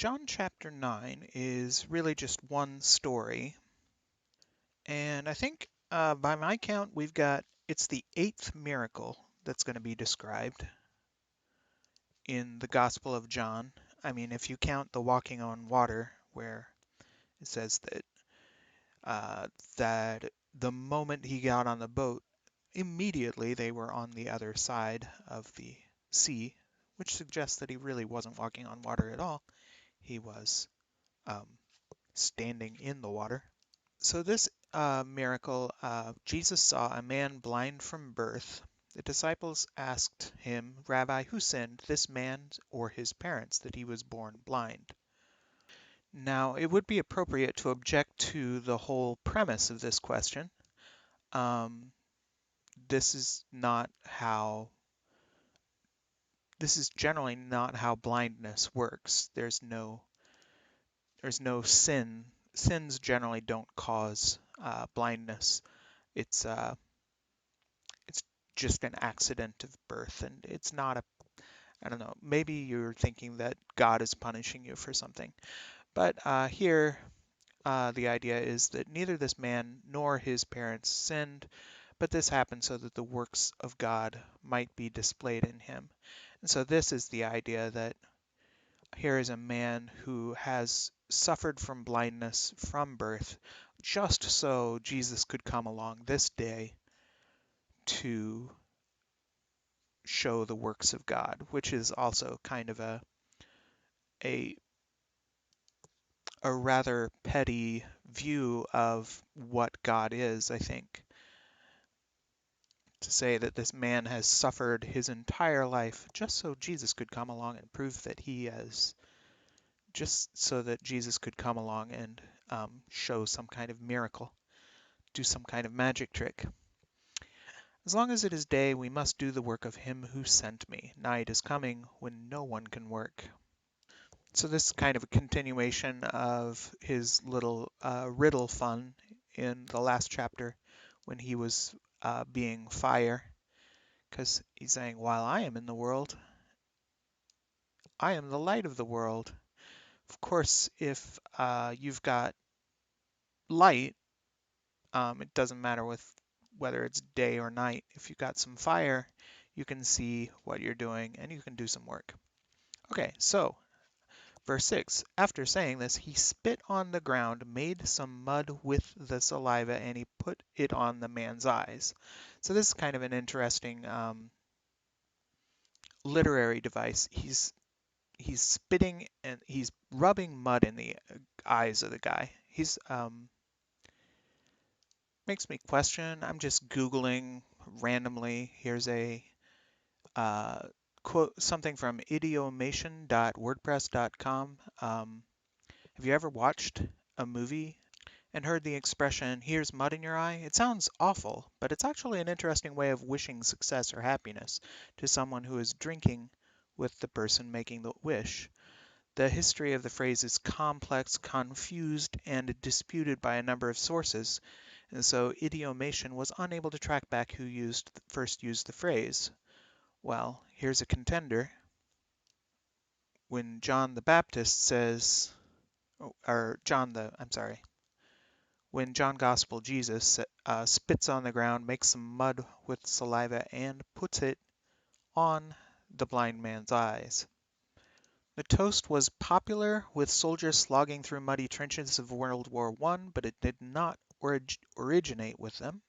John chapter 9 is really just one story, and I think by my count it's the eighth miracle that's going to be described in the Gospel of John. I mean, if you count the walking on water, where it says that the moment he got on the boat, immediately they were on the other side of the sea, which suggests that he really wasn't walking on water at all. He was um, standing in the water. So this miracle, Jesus saw a man blind from birth. The disciples asked him, Rabbi, who sinned, this man or his parents, that he was born blind? Now, it would be appropriate to object to the whole premise of this question. Um, this is not how, this is generally not how blindness works. There's no sin. Sins generally don't cause blindness. It's it's just an accident of birth, and it's not a, I don't know, maybe you're thinking that God is punishing you for something. But here, the idea is that neither this man nor his parents sinned, but this happened so that the works of God might be displayed in him. And so this is the idea that here is a man who has suffered from blindness from birth, just so Jesus could come along this day to show the works of God, which is also kind of a a rather petty view of what God is, I think. To say that this man has suffered his entire life just so Jesus could come along and prove that he has, just so that Jesus could come along and show some kind of miracle, do some kind of magic trick. As long as it is day, we must do the work of him who sent me. Night is coming when no one can work. So this is kind of a continuation of his little riddle fun in the last chapter when he was being fire, because he's saying, while I am in the world, I am the light of the world. Of course, if you've got light, it doesn't matter whether it's day or night. If you've got some fire, you can see what you're doing and you can do some work. Okay, so Verse 6, after saying this, he spit on the ground, made some mud with the saliva, and he put it on the man's eyes. So this is kind of an interesting literary device. He's spitting and he's rubbing mud in the eyes of the guy. He's makes me question. I'm just Googling randomly. Here's a quote, something from idiomation.wordpress.com. Have you ever watched a movie and heard the expression, here's mud in your eye? It sounds awful, but it's actually an interesting way of wishing success or happiness to someone who is drinking with the person making the wish. The history of the phrase is complex, confused, and disputed by a number of sources, and so Idiomation was unable to track back who first used the phrase. Well, here's a contender. When John the Baptist says, when John Gospel Jesus spits on the ground, makes some mud with saliva, and puts it on the blind man's eyes. The toast was popular with soldiers slogging through muddy trenches of World War I, but it did not originate with them.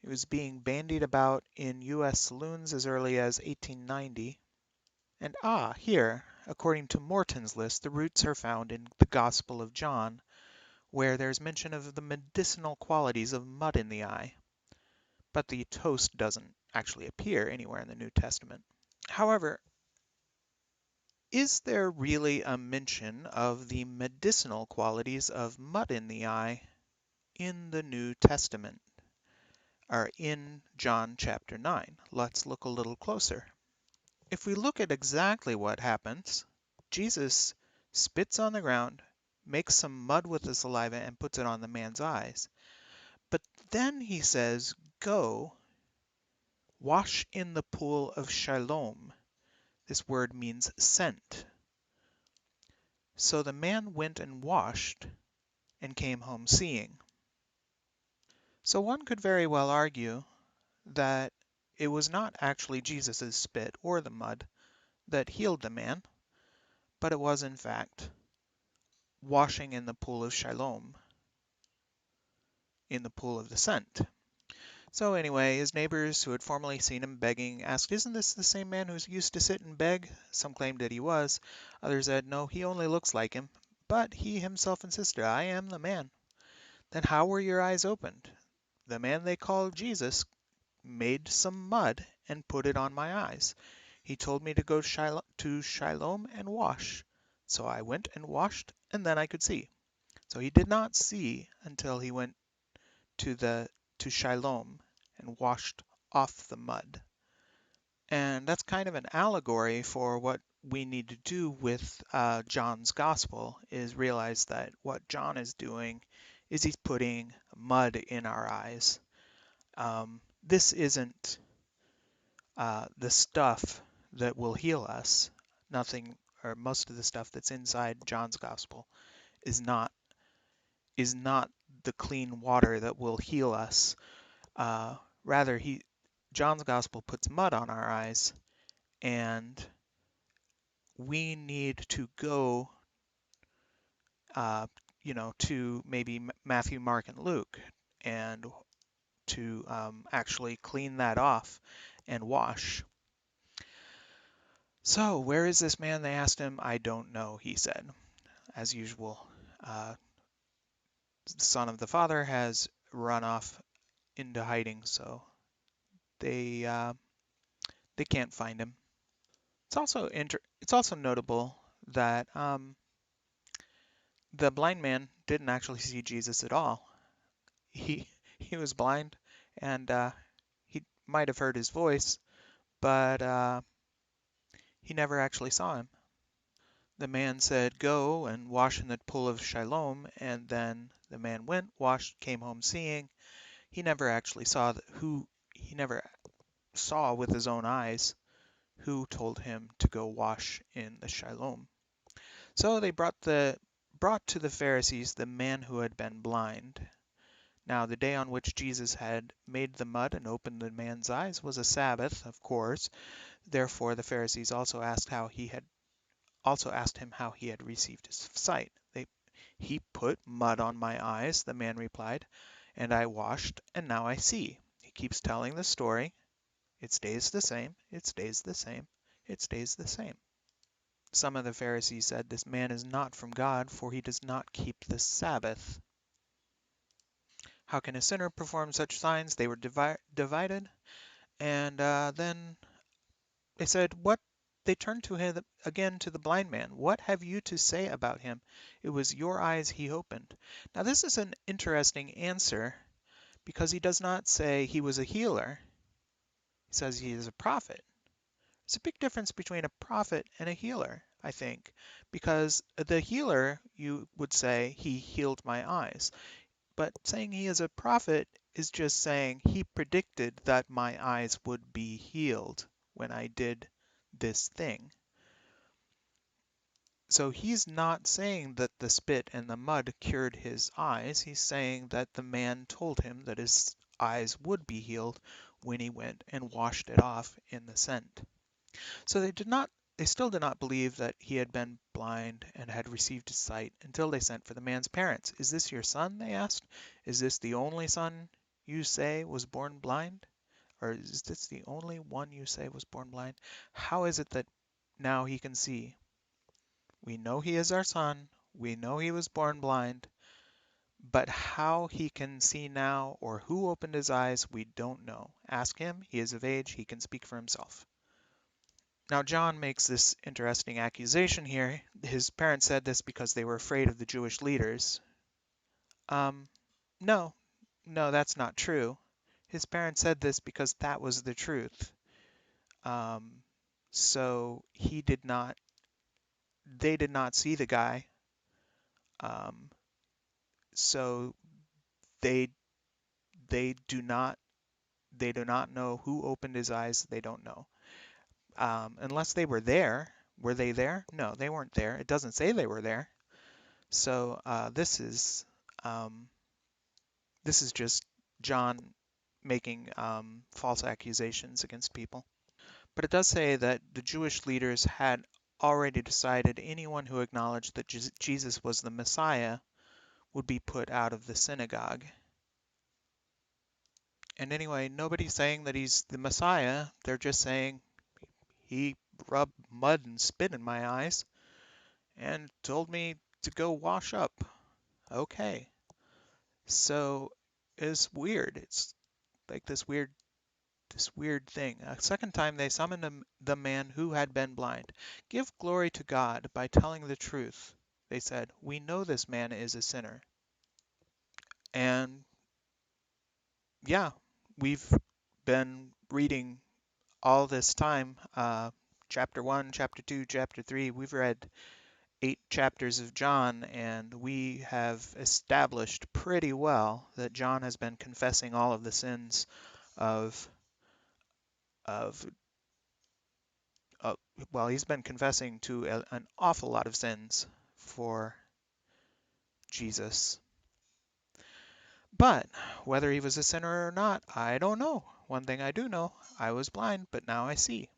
It was being bandied about in U.S. saloons as early as 1890. And here, according to Morton's list, the roots are found in the Gospel of John, where there's mention of the medicinal qualities of mud in the eye, but the toast doesn't actually appear anywhere in the New Testament. However, is there really a mention of the medicinal qualities of mud in the eye in the New Testament, or in John chapter 9? Let's look a little closer. If we look at exactly what happens, Jesus spits on the ground, makes some mud with the saliva, and puts it on the man's eyes. But then he says, go, wash in the pool of Shiloam. This word means sent. So the man went and washed and came home seeing. So one could very well argue that it was not actually Jesus' spit or the mud that healed the man, but it was in fact washing in the Pool of Shiloam, in the pool of the scent. So anyway, his neighbors who had formerly seen him begging asked, "Isn't this the same man who used to sit and beg?" Some claimed that he was. Others said, "No, he only looks like him." But he himself insisted, "I am the man." "Then how were your eyes opened?" "The man they called Jesus made some mud and put it on my eyes. He told me to go to Siloam and wash. So I went and washed, and then I could see." So he did not see until he went to Siloam and washed off the mud. And that's kind of an allegory for what we need to do with John's gospel, is realize that what John is doing is he's putting mud in our eyes. This isn't the stuff that will heal us. Nothing, or most of the stuff that's inside John's gospel is not the clean water that will heal us. Rather, John's gospel puts mud on our eyes, and we need to go, uh, to maybe Matthew, Mark, and Luke, and to actually clean that off and wash. "So, where is this man?" they asked him. "I don't know," he said. As usual, the son of the father has run off into hiding, so they can't find him. It's also notable that the blind man didn't actually see Jesus at all. He he was blind, and he might have heard his voice, but he never actually saw him. The man said, "Go and wash in the pool of Shiloam," and then the man went, washed, came home seeing. He never actually he never saw with his own eyes who told him to go wash in the Shiloam. So they brought to the Pharisees the man who had been blind. Now the day on which Jesus had made the mud and opened the man's eyes was a Sabbath, of course. Therefore the Pharisees also asked him how he had received his sight. "He put mud on my eyes," the man replied, "and I washed, and now I see." He keeps telling the story. It stays the same. It stays the same. It stays the same. Some of the Pharisees said, "This man is not from God, for he does not keep the Sabbath." "How can a sinner perform such signs?" They were divided. And then they said, "What?" They turned to him again, to the blind man. "What have you to say about him? It was your eyes he opened." Now this is an interesting answer, because he does not say he was a healer. He says he is a prophet. There's a big difference between a prophet and a healer, I think, because the healer, you would say, "He healed my eyes." But saying he is a prophet is just saying he predicted that my eyes would be healed when I did this thing. So he's not saying that the spit and the mud cured his eyes. He's saying that the man told him that his eyes would be healed when he went and washed it off in the scent. So they still did not believe that he had been blind and had received his sight until they sent for the man's parents. "Is this your son?" they asked. "Is this the only son you say was born blind? Or is this the only one you say was born blind? How is it that now he can see? We know he is our son. We know he was born blind. But how he can see now, or who opened his eyes, we don't know. Ask him. He is of age. He can speak for himself." Now John makes this interesting accusation here. His parents said this because they were afraid of the Jewish leaders. No, no, that's not true. His parents said this because that was the truth. Um, so they did not see the guy. Um, so they they do not know who opened his eyes. They don't know. Unless they were there Were they there? No, they weren't there. It doesn't say they were there. So um, this is just John making false accusations against people. But it does say that the Jewish leaders had already decided anyone who acknowledged that Jesus was the Messiah would be put out of the synagogue. And anyway, nobody's saying that he's the Messiah. They're just saying he rubbed mud and spit in my eyes and told me to go wash up. Okay. So it's weird. It's like this weird thing. A second time they summoned the man who had been blind. Give glory to God by telling the truth. They said, we know this man is a sinner. And yeah, we've been reading all this time, chapter 1, chapter 2, chapter 3. We've read 8 chapters of John, and we have established pretty well that John has been confessing all of the sins of of uh, well, he's been confessing to an awful lot of sins for Jesus. But whether he was a sinner or not, I don't know. One thing I do know, I was blind, but now I see.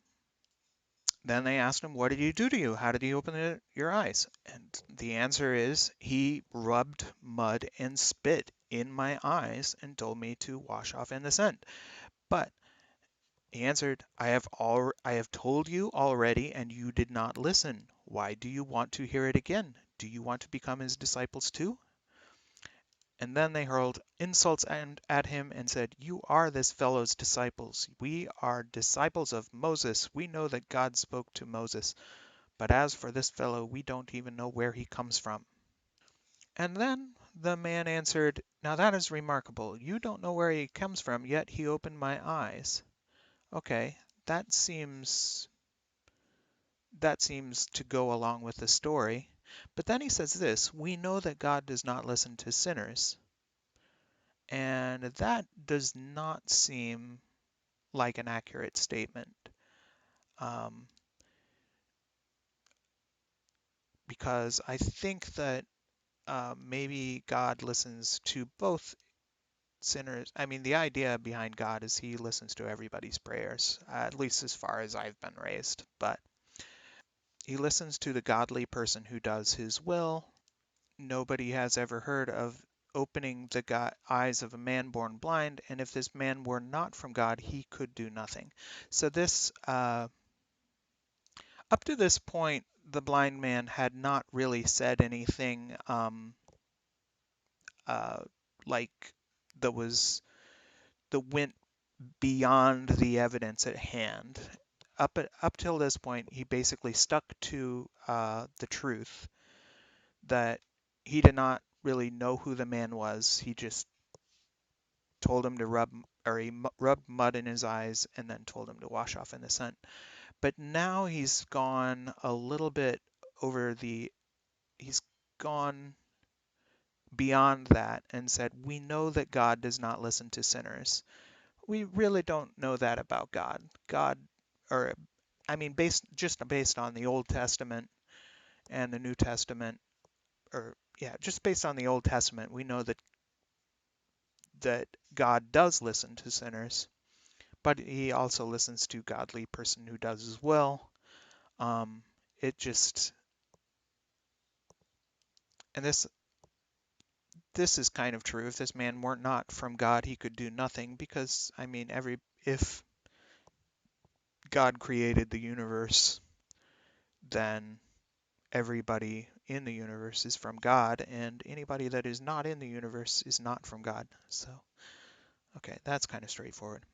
Then they asked him, what did he do to you? How did he open your eyes? And the answer is, he rubbed mud and spit in my eyes and told me to wash off in the sun. But he answered, I have told you already, and you did not listen. Why do you want to hear it again? Do you want to become his disciples too? And then they hurled insults at him and said, you are this fellow's disciples. We are disciples of Moses. We know that God spoke to Moses. But as for this fellow, we don't even know where he comes from. And then the man answered, now that is remarkable. You don't know where he comes from, yet he opened my eyes. Okay, that seems to go along with the story. But then he says this, we know that God does not listen to sinners. And that does not seem like an accurate statement. Um, because I think that maybe God listens to both sinners. I mean, the idea behind God is he listens to everybody's prayers, at least as far as I've been raised. But he listens to the godly person who does his will. Nobody has ever heard of opening the eyes of a man born blind, and if this man were not from God, he could do nothing. So up to this point, the blind man had not really said anything uh, like that was that went beyond the evidence at hand. Up till this point, he basically stuck to the truth that he did not really know who the man was. He just told him to rubbed mud in his eyes and then told him to wash off in the sun. But now he's gone a little bit over he's gone beyond that and said, we know that God does not listen to sinners. We really don't know that about God. God, or I mean, based on the Old Testament and the New Testament, or yeah, just based on the Old Testament, we know that God does listen to sinners, but he also listens to godly person who does his will. Um, it just and this is kind of true. If this man were not from God, he could do nothing because I mean, if God created the universe, then everybody in the universe is from God, and anybody that is not in the universe is not from God. So, okay, that's kind of straightforward.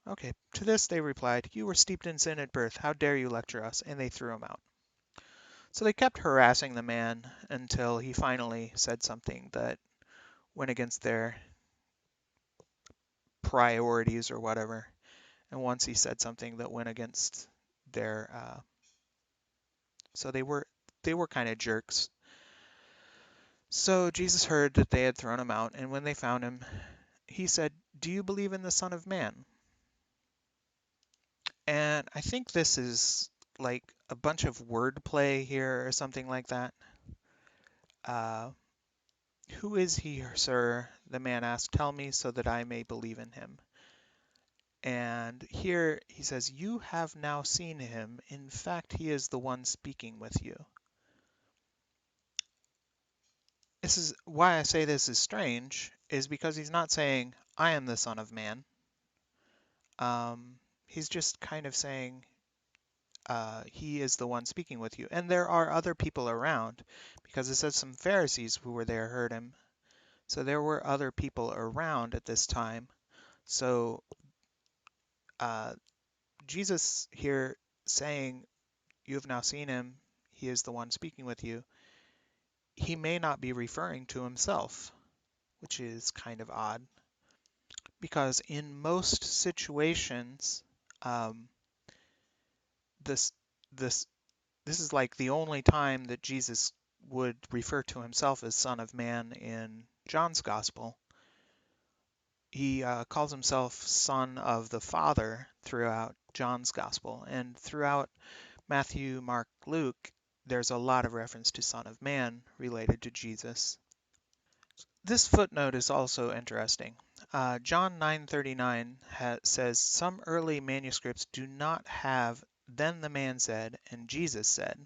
Okay, to this they replied, you were steeped in sin at birth. How dare you lecture us? And they threw him out. So they kept harassing the man until he finally said something that went against their priorities or whatever. And once he said something that went against their, so they were kind of jerks. So Jesus heard that they had thrown him out, and when they found him, he said, do you believe in the Son of Man? And I think this is like a bunch of wordplay here or something like that. Uh, Who is he, sir? The man asked. Tell me so that I may believe in him. And here he says, you have now seen him. In fact, he is the one speaking with you. This is why I say this is strange, is because he's not saying, I am the Son of Man. He's just kind of saying, he is the one speaking with you. And there are other people around, because it says some Pharisees who were there heard him. So there were other people around at this time. So uh, Jesus here saying, you have now seen him, he is the one speaking with you, he may not be referring to himself, which is kind of odd, because in most situations, um, this this this is like the only time that Jesus would refer to himself as Son of Man in John's Gospel. He calls himself Son of the Father throughout John's Gospel, and throughout Matthew, Mark, Luke, there's a lot of reference to Son of Man related to Jesus. This footnote is also interesting. John 9:39 says, some early manuscripts do not have, then the man said, and Jesus said.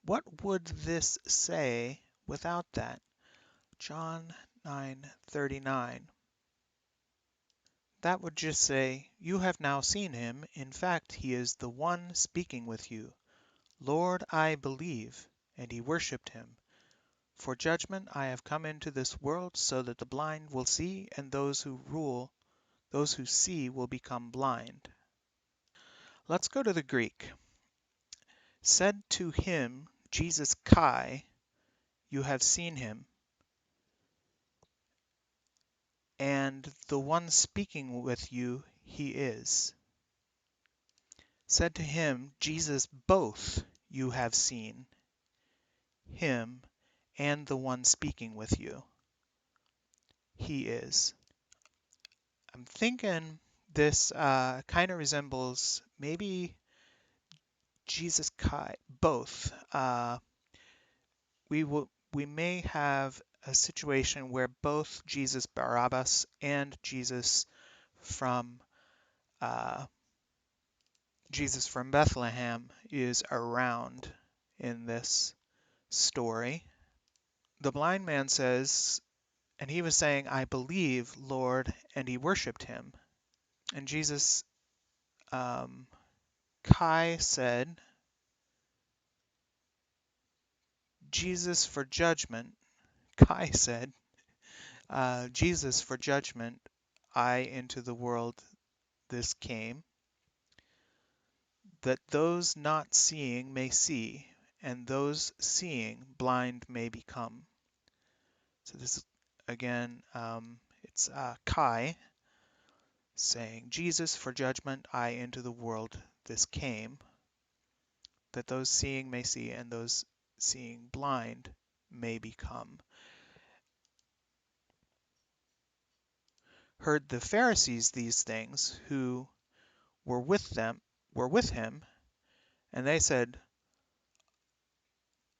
What would this say without that? John 9:39. That would just say, you have now seen him. In fact, he is the one speaking with you. Lord, I believe. And he worshipped him. For judgment I have come into this world, so that the blind will see, and those who see will become blind. Let's go to the Greek. Said to him, Jesus Kai, you have seen him, and the one speaking with you, he is. Said to him, Jesus both, you have seen him, and the one speaking with you, he is. I'm thinking this kind of resembles maybe Jesus Kai, both. We may have a situation where both Jesus Barabbas and from uh, Jesus from Bethlehem is around in this story. The blind man says, and he was saying, I believe, Lord, and he worshipped him. And Jesus, Kai said, Jesus for judgment. Kai said, Jesus for judgment, I into the world this came, that those not seeing may see, and those seeing blind may become. So this again, it's Kai saying, Jesus for judgment, I into the world this came, that those seeing may see, and those seeing blind may become. Heard the Pharisees these things, who were with him, and they said,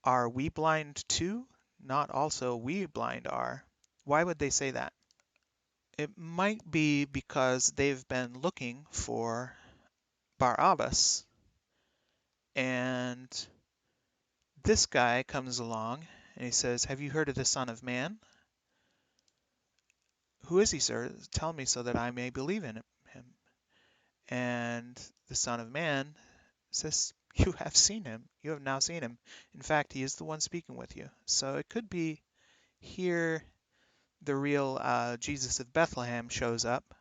are we blind too? Not also we blind are. Why would they say that? It might be because they've been looking for Barabbas, and this guy comes along and he says, have you heard of the Son of Man? Who is he, sir? Tell me so that I may believe in him. And the Son of Man says, you have seen him. You have now seen him. In fact, he is the one speaking with you. So it could be here the real Jesus of Bethlehem shows up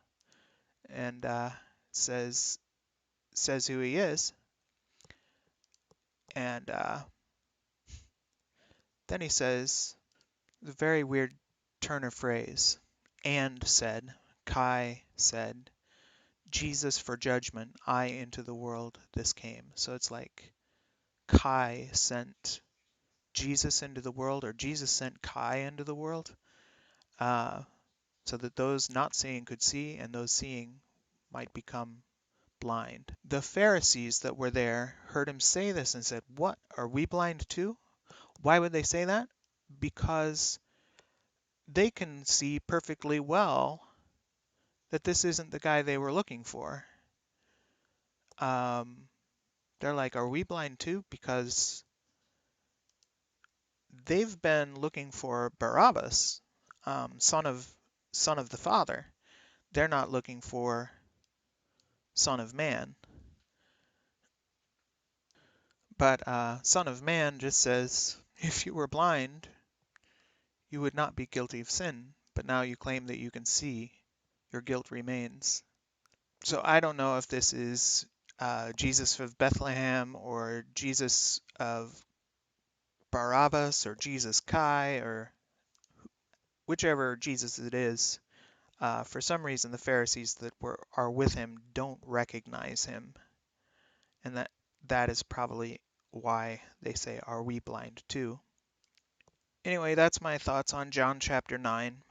and says who he is. And then he says the very weird turn of phrase. And said, Kai said, Jesus for judgment, I into the world this came. So it's like Kai sent Jesus into the world, or Jesus sent Kai into the world, so that those not seeing could see, and those seeing might become blind. The Pharisees that were there heard him say this and said, "What? Are we blind too?" Why would they say that? Because they can see perfectly well that this isn't the guy they were looking for. Um, they're like, "Are we blind too?" Because they've been looking for Barabbas, son of the Father. They're not looking for Son of Man. But Son of Man just says, if you were blind, you would not be guilty of sin, but now you claim that you can see, your guilt remains. So I don't know if this is Jesus of Bethlehem or Jesus of Barabbas or Jesus Kai or whichever Jesus it is. For some reason, the Pharisees that are with him don't recognize him, and that is probably why they say, "Are we blind too?" Anyway, that's my thoughts on John chapter 9.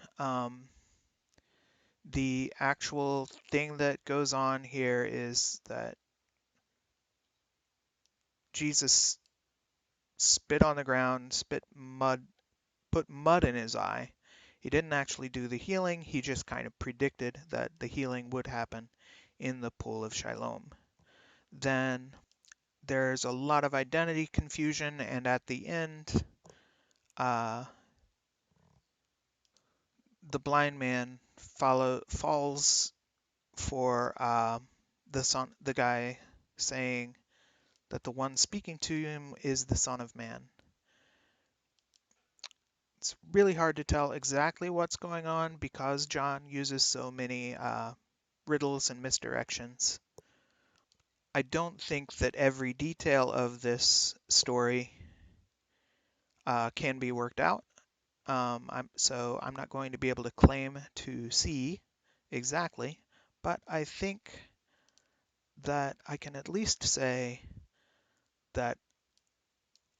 The actual thing that goes on here is that Jesus spit on the ground, spit mud, put mud in his eye. He didn't actually do the healing, he just kind of predicted that the healing would happen in the Pool of Shiloam. Then there's a lot of identity confusion, and at the end, uh, the blind man falls for the guy saying that the one speaking to him is the Son of Man. It's really hard to tell exactly what's going on because John uses so many riddles and misdirections. I don't think that every detail of this story can be worked out. So I'm not going to be able to claim to see exactly, but I think that I can at least say that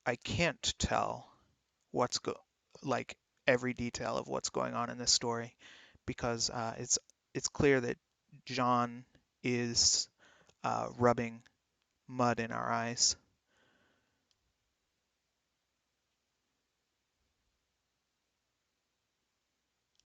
I can't tell what's like every detail of what's going on in this story because it's clear that John is rubbing mud in our eyes.